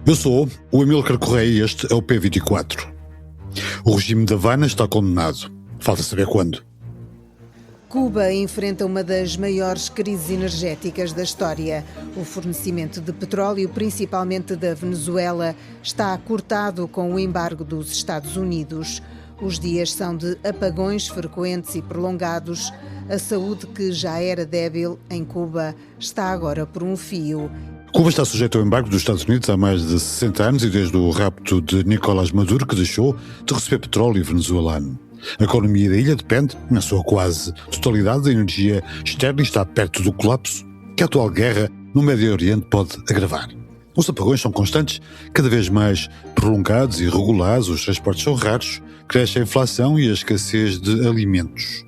Eu sou o Amílcar Correia e este é o P24. O regime de Havana está condenado. Falta saber quando. Cuba enfrenta uma das maiores crises energéticas da história. O fornecimento de petróleo, principalmente da Venezuela, está cortado com o embargo dos Estados Unidos. Os dias são de apagões frequentes e prolongados. A saúde, que já era débil em Cuba, está agora por um fio. Cuba está sujeita ao embargo dos Estados Unidos há mais de 60 anos e desde o rapto de Nicolás Maduro, que deixou de receber petróleo venezuelano. A economia da ilha depende, na sua quase totalidade, da energia externa e está perto do colapso que a atual guerra no Médio Oriente pode agravar. Os apagões são constantes, cada vez mais prolongados e irregulares, os transportes são raros, cresce a inflação e a escassez de alimentos.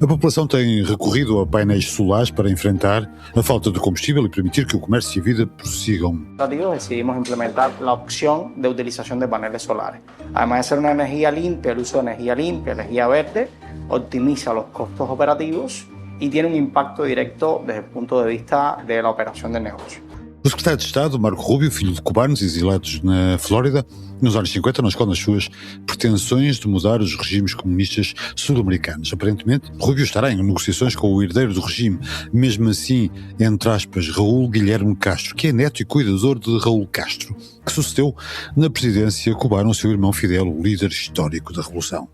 A população tem recorrido a painéis solares para enfrentar a falta de combustível e permitir que o comércio e a vida prossigam. Decidimos implementar a opção de utilização de painéis solares. Además de ser uma energia limpa, o uso de energia limpa, energia verde, optimiza os custos operativos e tem impacto direto desde o ponto de vista da operação de negócio. O secretário de Estado, Marco Rubio, filho de cubanos exilados na Flórida, nos anos 50, não esconde as suas pretensões de mudar os regimes comunistas sul-americanos. Aparentemente, Rubio estará em negociações com o herdeiro do regime, mesmo assim, entre aspas, Raul Guilherme Castro, que é neto e cuidador de Raul Castro, que sucedeu na presidência cubana o seu irmão Fidel, o líder histórico da Revolução.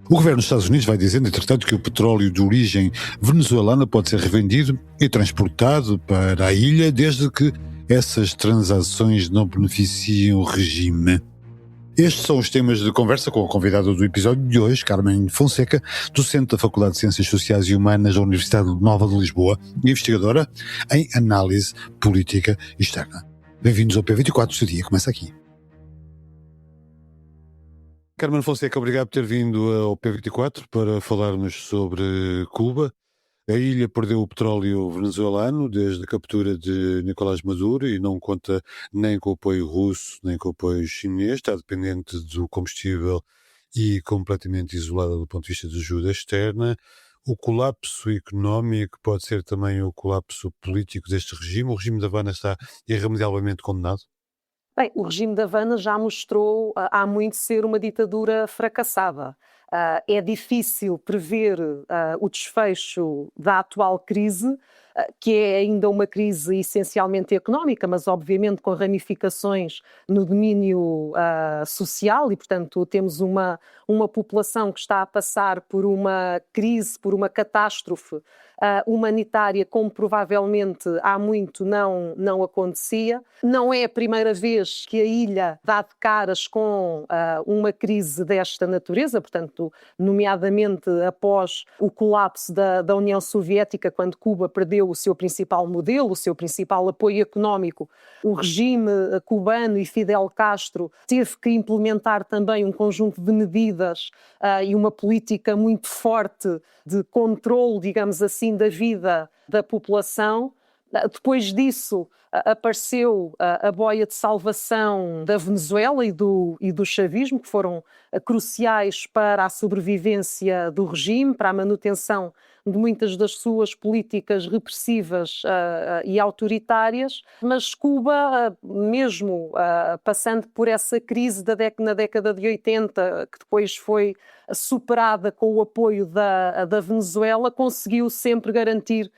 O governo dos Estados Unidos vai dizendo, entretanto, que o petróleo de origem venezuelana pode ser revendido e transportado para a ilha desde que essas transações não beneficiem o regime. Estes são os temas de conversa com a convidada do episódio de hoje, Carmen Fonseca, docente da Faculdade de Ciências Sociais e Humanas da Universidade Nova de Lisboa e investigadora em análise política externa. Bem-vindos ao P24, o seu dia começa aqui. Carmen Fonseca, obrigado por ter vindo ao P24 para falarmos sobre Cuba. A ilha perdeu o petróleo venezuelano desde a captura de Nicolás Maduro e não conta nem com o apoio russo, nem com o apoio chinês. Está dependente do combustível e completamente isolada do ponto de vista de ajuda externa. O colapso económico pode ser também o colapso político deste regime. O regime de Havana está irremediavelmente condenado. Bem, o regime de Havana já mostrou há muito ser uma ditadura fracassada. É difícil prever o desfecho da atual crise, que é ainda uma crise essencialmente económica, mas obviamente com ramificações no domínio social e, portanto, temos uma população que está a passar por uma crise, por uma catástrofe humanitária, como provavelmente há muito não acontecia. Não é a primeira vez que a ilha dá de caras com uma crise desta natureza, portanto, nomeadamente após o colapso da União Soviética, quando Cuba perdeu o seu principal modelo, o seu principal apoio económico. O regime cubano e Fidel Castro teve que implementar também um conjunto de medidas e uma política muito forte de controle, digamos assim, da vida da população. Depois disso, apareceu a boia de salvação da Venezuela e do chavismo, que foram cruciais para a sobrevivência do regime, para a manutenção de muitas das suas políticas repressivas e autoritárias, mas Cuba, mesmo passando por essa crise na década de 80, que depois foi superada com o apoio da Venezuela, conseguiu sempre garantir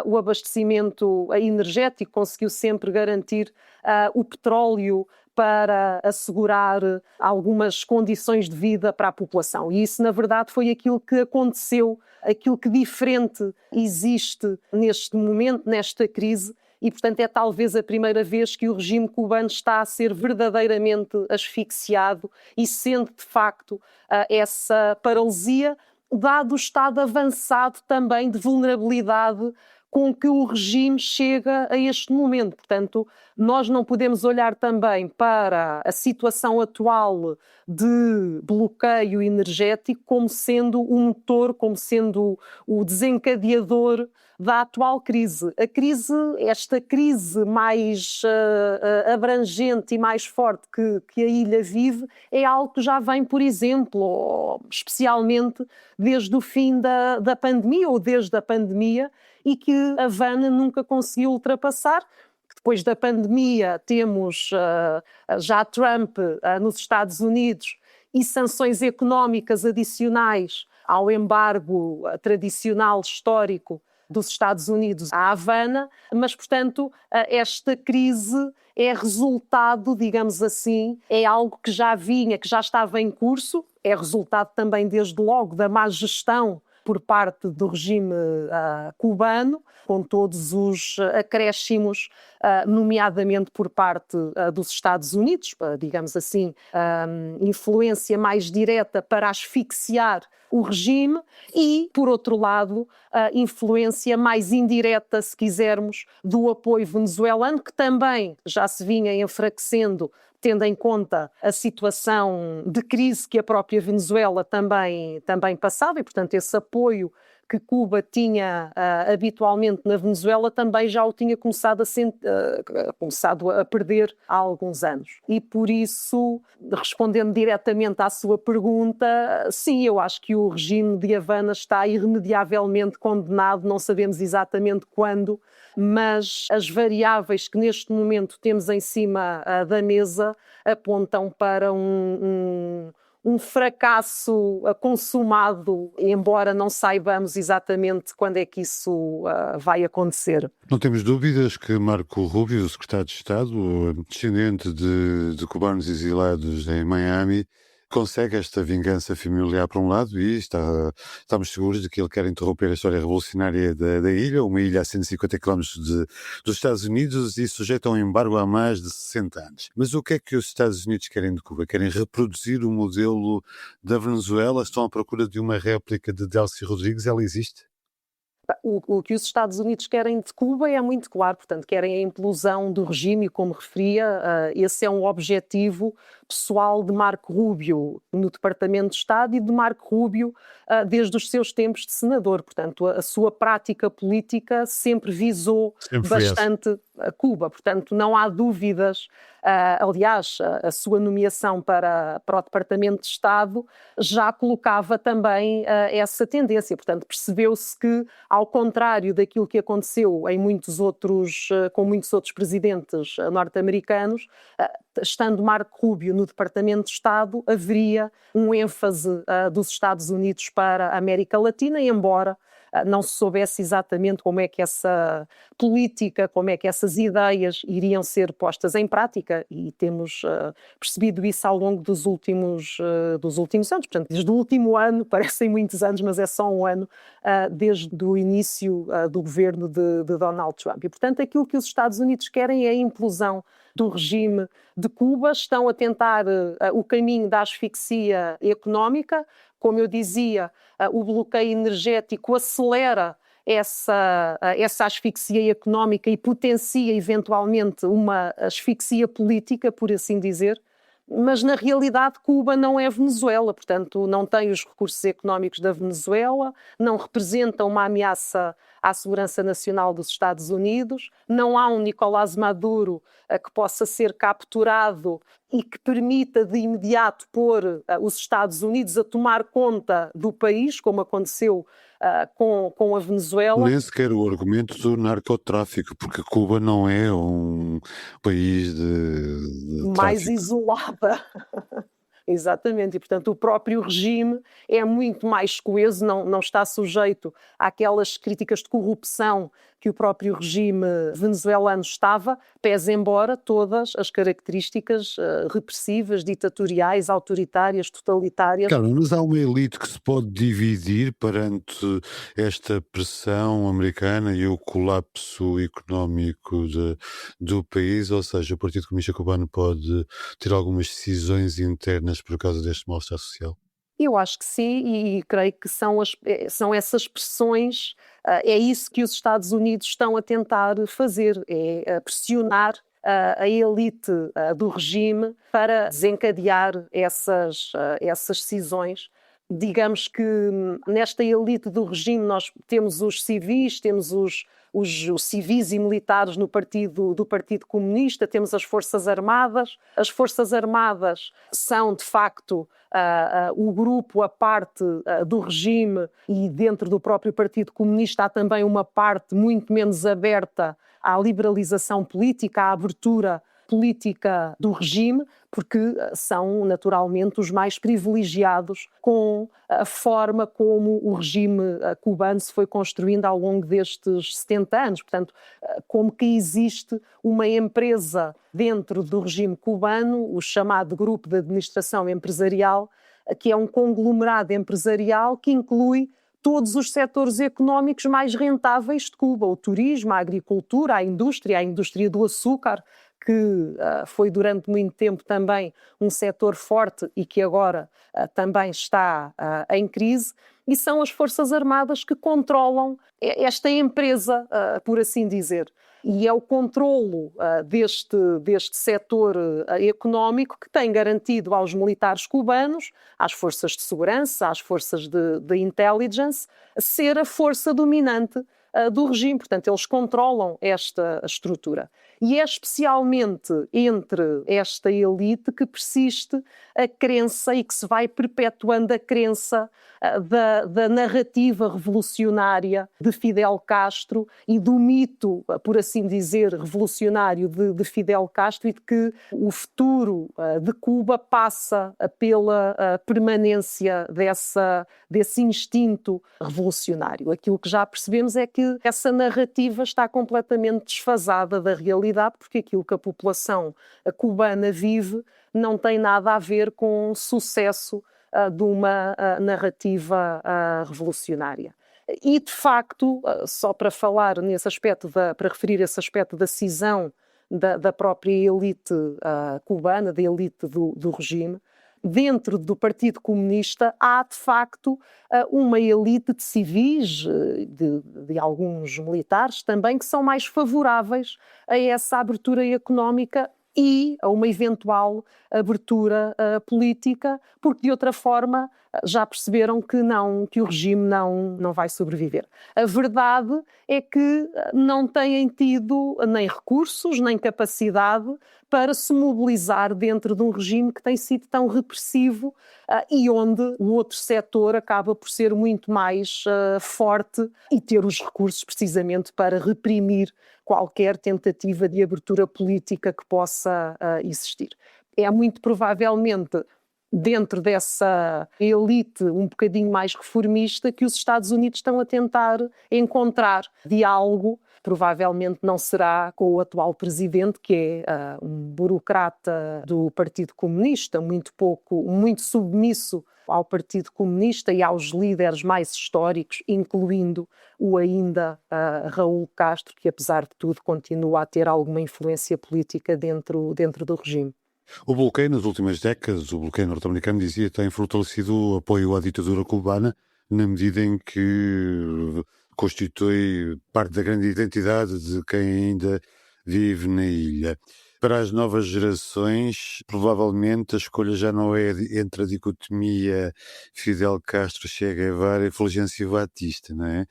o abastecimento energético, conseguiu sempre garantir o petróleo para assegurar algumas condições de vida para a população. E isso, na verdade, foi aquilo que aconteceu, aquilo que diferente existe neste momento, nesta crise, e, portanto, é talvez a primeira vez que o regime cubano está a ser verdadeiramente asfixiado e sente, de facto, essa paralisia, dado o estado avançado também de vulnerabilidade com que o regime chega a este momento. Portanto, nós não podemos olhar também para a situação atual de bloqueio energético como sendo o motor, como sendo o desencadeador da atual crise. Esta crise mais abrangente e mais forte que a ilha vive é algo que já vem, por exemplo, especialmente desde o fim da pandemia ou desde a pandemia, e que Havana nunca conseguiu ultrapassar, que Depois da pandemia temos já Trump nos Estados Unidos e sanções económicas adicionais ao embargo tradicional histórico dos Estados Unidos à Havana, mas, portanto, esta crise é resultado, digamos assim, é algo que já vinha, que já estava em curso, é resultado também, desde logo, da má gestão por parte do regime cubano, com todos os acréscimos, nomeadamente por parte dos Estados Unidos, digamos assim, influência mais direta para asfixiar o regime e, por outro lado, a influência mais indireta, se quisermos, do apoio venezuelano, que também já se vinha enfraquecendo, tendo em conta a situação de crise que a própria Venezuela também passava, e, portanto, esse apoio que Cuba tinha habitualmente na Venezuela também já o tinha começado a perder há alguns anos. E por isso, respondendo diretamente à sua pergunta, sim, eu acho que o regime de Havana está irremediavelmente condenado, não sabemos exatamente quando, mas as variáveis que neste momento temos em cima da mesa apontam para um fracasso consumado, embora não saibamos exatamente quando é que isso vai acontecer. Não temos dúvidas que Marco Rubio, o secretário de Estado, descendente de cubanos exilados em Miami, consegue esta vingança familiar por um lado e estamos seguros de que ele quer interromper a história revolucionária da ilha, uma ilha a 150 km dos Estados Unidos e sujeita a um embargo há mais de 60 anos. Mas o que é que os Estados Unidos querem de Cuba? Querem reproduzir o modelo da Venezuela? Estão à procura de uma réplica de Delcy Rodrigues? Ela existe? O que os Estados Unidos querem de Cuba é muito claro, portanto, querem a implosão do regime, como referia, esse é um objetivo pessoal de Marco Rubio no Departamento de Estado e de Marco Rubio desde os seus tempos de senador. Portanto, a sua prática política sempre visou bastante a Cuba. Portanto, não há dúvidas. Aliás, a sua nomeação para o Departamento de Estado já colocava também essa tendência. Portanto, percebeu-se que, ao contrário daquilo que aconteceu com muitos outros presidentes norte-americanos, estando Marco Rubio no Departamento de Estado, haveria um ênfase dos Estados Unidos para a América Latina, embora não se soubesse exatamente como é que essa política, como é que essas ideias iriam ser postas em prática, e temos percebido isso ao longo dos últimos anos. Portanto, desde o último ano, parecem muitos anos, mas é só um ano, desde o início do governo de Donald Trump. E, portanto, aquilo que os Estados Unidos querem é a implosão do regime de Cuba, estão a tentar o caminho da asfixia económica. Como eu dizia, o bloqueio energético acelera essa asfixia económica e potencia eventualmente uma asfixia política, por assim dizer. Mas, na realidade, Cuba não é Venezuela, portanto, não tem os recursos económicos da Venezuela, não representa uma ameaça à segurança nacional dos Estados Unidos, não há um Nicolás Maduro que possa ser capturado e que permita de imediato pôr os Estados Unidos a tomar conta do país, como aconteceu com a Venezuela. Nem sequer o argumento do narcotráfico, porque Cuba não é um país de mais tráfico. Isolada. Exatamente, e portanto o próprio regime é muito mais coeso, não está sujeito àquelas críticas de corrupção que o próprio regime venezuelano estava, pese embora todas as características repressivas, ditatoriais, autoritárias, totalitárias. Claro, mas há uma elite que se pode dividir perante esta pressão americana e o colapso económico do país, ou seja, o Partido Comunista Cubano pode ter algumas decisões internas por causa deste mal-estar social? Eu acho que sim, e creio que são essas pressões, é isso que os Estados Unidos estão a tentar fazer, é pressionar a elite do regime para desencadear essas decisões. Digamos que nesta elite do regime nós temos os civis, temos os civis e militares do Partido Comunista, temos as Forças Armadas. As Forças Armadas são, de facto, o grupo, a parte do regime, e dentro do próprio Partido Comunista há também uma parte muito menos aberta à liberalização política, à abertura política do regime, porque são naturalmente os mais privilegiados com a forma como o regime cubano se foi construindo ao longo destes 70 anos. Portanto, como que existe uma empresa dentro do regime cubano, o chamado Grupo de Administração Empresarial, que é um conglomerado empresarial que inclui todos os setores económicos mais rentáveis de Cuba: o turismo, a agricultura, a indústria do açúcar, que foi durante muito tempo também um setor forte e que agora também está em crise, e são as Forças Armadas que controlam esta empresa, por assim dizer. E é o controlo deste setor económico que tem garantido aos militares cubanos, às forças de segurança, às forças de intelligence, ser a força dominante do regime. Portanto, eles controlam esta estrutura. E é especialmente entre esta elite que persiste a crença e que se vai perpetuando a crença da narrativa revolucionária de Fidel Castro e do mito, por assim dizer, revolucionário de Fidel Castro, e de que o futuro de Cuba passa pela permanência desse instinto revolucionário. Aquilo que já percebemos é que essa narrativa está completamente desfasada da realidade, porque aquilo que a população cubana vive não tem nada a ver com o sucesso de uma narrativa revolucionária. E, de facto, só para falar nesse aspecto, para referir esse aspecto da cisão da própria elite cubana, da elite do regime, dentro do Partido Comunista há, de facto, uma elite de civis, de alguns militares também, que são mais favoráveis a essa abertura económica e a uma eventual abertura política, porque de outra forma já perceberam que o regime não vai sobreviver. A verdade é que não têm tido nem recursos, nem capacidade para se mobilizar dentro de um regime que tem sido tão repressivo e onde o outro setor acaba por ser muito mais forte e ter os recursos precisamente para reprimir qualquer tentativa de abertura política que possa existir. É muito provavelmente dentro dessa elite um bocadinho mais reformista que os Estados Unidos estão a tentar encontrar diálogo. Provavelmente não será com o atual presidente, que é um burocrata do Partido Comunista, muito submisso ao Partido Comunista e aos líderes mais históricos, incluindo o ainda Raul Castro, que apesar de tudo continua a ter alguma influência política dentro do regime. O bloqueio nas últimas décadas, o bloqueio norte-americano, dizia, tem fortalecido o apoio à ditadura cubana na medida em que constitui parte da grande identidade de quem ainda vive na ilha. Para as novas gerações, provavelmente a escolha já não é entre a dicotomia Fidel Castro-Che Guevara e Fulgêncio Batista, não é?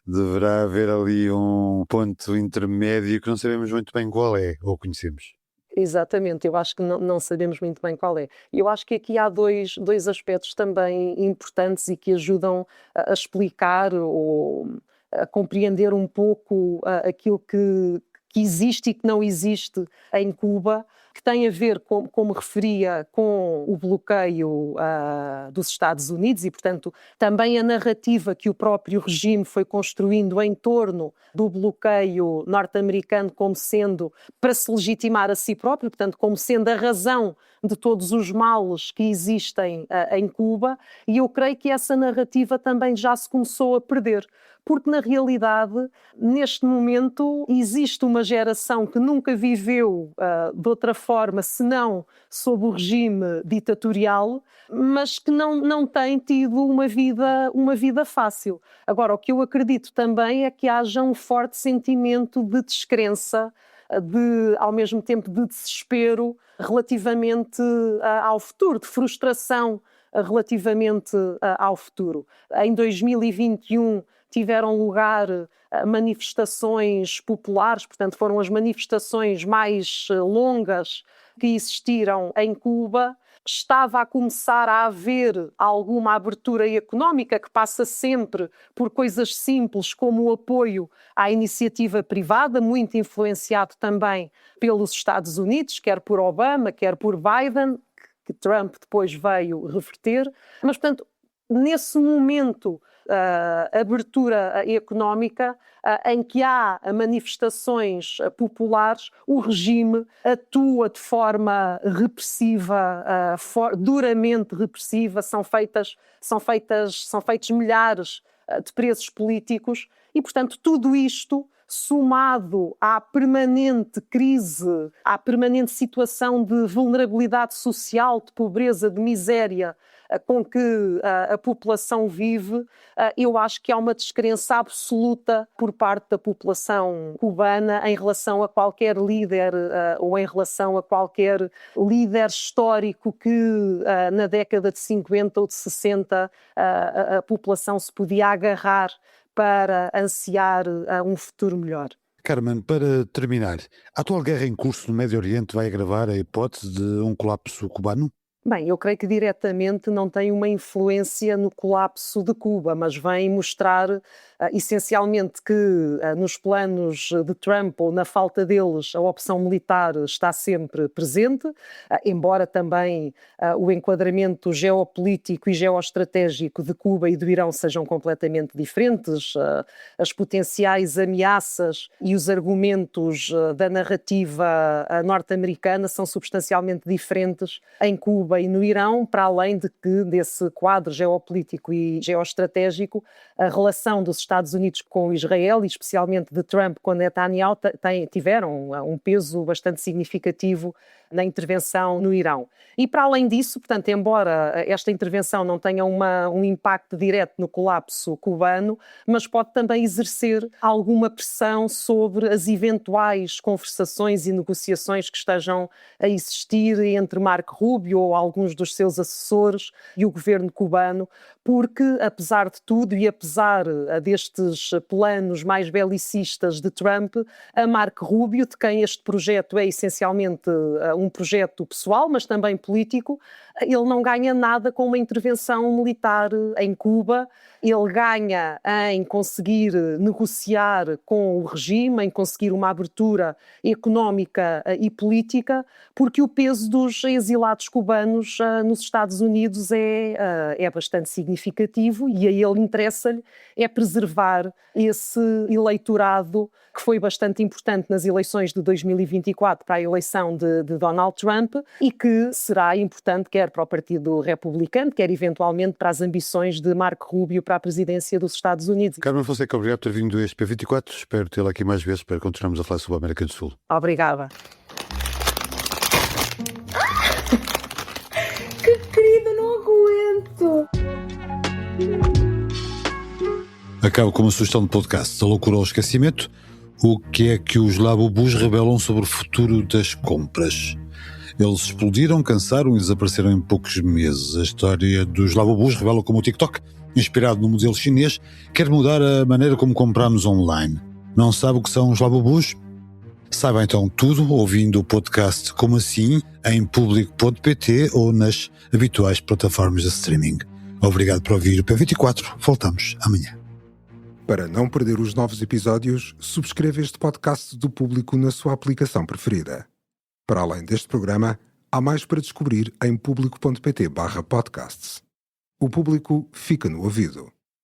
Deverá haver ali um ponto intermédio que não sabemos muito bem qual é, ou conhecemos. Exatamente, eu acho que não sabemos muito bem qual é. Eu acho que aqui há dois aspectos também importantes e que ajudam a explicar ou a compreender um pouco aquilo que existe e que não existe em Cuba, que tem a ver, como referia, com o bloqueio dos Estados Unidos e, portanto, também a narrativa que o próprio regime foi construindo em torno do bloqueio norte-americano como sendo para se legitimar a si próprio, portanto, como sendo a razão de todos os males que existem em Cuba, e eu creio que essa narrativa também já se começou a perder. Porque, na realidade, neste momento, existe uma geração que nunca viveu de outra forma, senão sob o regime ditatorial, mas que não tem tido uma vida fácil. Agora, o que eu acredito também é que haja um forte sentimento de descrença, ao mesmo tempo de desespero relativamente ao futuro, de frustração relativamente ao futuro. Em 2021, tiveram lugar manifestações populares, portanto foram as manifestações mais longas que existiram em Cuba, estava a começar a haver alguma abertura económica que passa sempre por coisas simples como o apoio à iniciativa privada, muito influenciado também pelos Estados Unidos, quer por Obama, quer por Biden, que Trump depois veio reverter. Mas, portanto, nesse momento, abertura económica, em que há manifestações populares, o regime atua de forma repressiva, duramente repressiva, são feitos milhares de presos políticos e, portanto, tudo isto somado à permanente crise, à permanente situação de vulnerabilidade social, de pobreza, de miséria com que a população vive, eu acho que há uma descrença absoluta por parte da população cubana em relação a qualquer líder ou em relação a qualquer líder histórico que na década de 50 ou de 60 a população se podia agarrar para ansiar um futuro melhor. Carmen, para terminar, a atual guerra em curso no Médio Oriente vai agravar a hipótese de um colapso cubano? Bem, eu creio que diretamente não tem uma influência no colapso de Cuba, mas vem mostrar essencialmente que nos planos de Trump ou na falta deles a opção militar está sempre presente, embora também o enquadramento geopolítico e geoestratégico de Cuba e do Irão sejam completamente diferentes, as potenciais ameaças e os argumentos da narrativa norte-americana são substancialmente diferentes em Cuba e no Irão, para além de que, desse quadro geopolítico e geoestratégico, a relação dos Estados Unidos com Israel, e especialmente de Trump com Netanyahu, tiveram um peso bastante significativo na intervenção no Irão. E para além disso, portanto, embora esta intervenção não tenha um impacto direto no colapso cubano, mas pode também exercer alguma pressão sobre as eventuais conversações e negociações que estejam a existir entre Marco Rubio ou alguns dos seus assessores e o governo cubano, porque, apesar de tudo e apesar destes planos mais belicistas de Trump, a Marco Rubio, de quem este projeto é essencialmente um projeto pessoal, mas também político, ele não ganha nada com uma intervenção militar em Cuba. Ele ganha em conseguir negociar com o regime, em conseguir uma abertura económica e política, porque o peso dos exilados cubanos nos Estados Unidos é bastante significativo e a ele interessa-lhe é preservar esse eleitorado que foi bastante importante nas eleições de 2024 para a eleição de Donald Trump e que será importante quer para o Partido Republicano, quer eventualmente para as ambições de Marco Rubio para a presidência dos Estados Unidos. Carmen Fonseca, obrigado por ter vindo a este P24. Espero tê-la aqui mais vezes para continuarmos a falar sobre a América do Sul. Obrigada. Que querida, não aguento! Acabo com uma sugestão de podcast da loucura ao esquecimento. O que é que os Labubus revelam sobre o futuro das compras? Eles explodiram, cansaram e desapareceram em poucos meses. A história dos Labubus revela como o TikTok, inspirado no modelo chinês, quer mudar a maneira como compramos online. Não sabe o que são os Labubus? Saiba então tudo ouvindo o podcast Como Assim em público.pt ou nas habituais plataformas de streaming. Obrigado por ouvir o P24. Voltamos amanhã. Para não perder os novos episódios, subscreva este podcast do Público na sua aplicação preferida. Para além deste programa, há mais para descobrir em público.pt/podcasts. O Público fica no ouvido.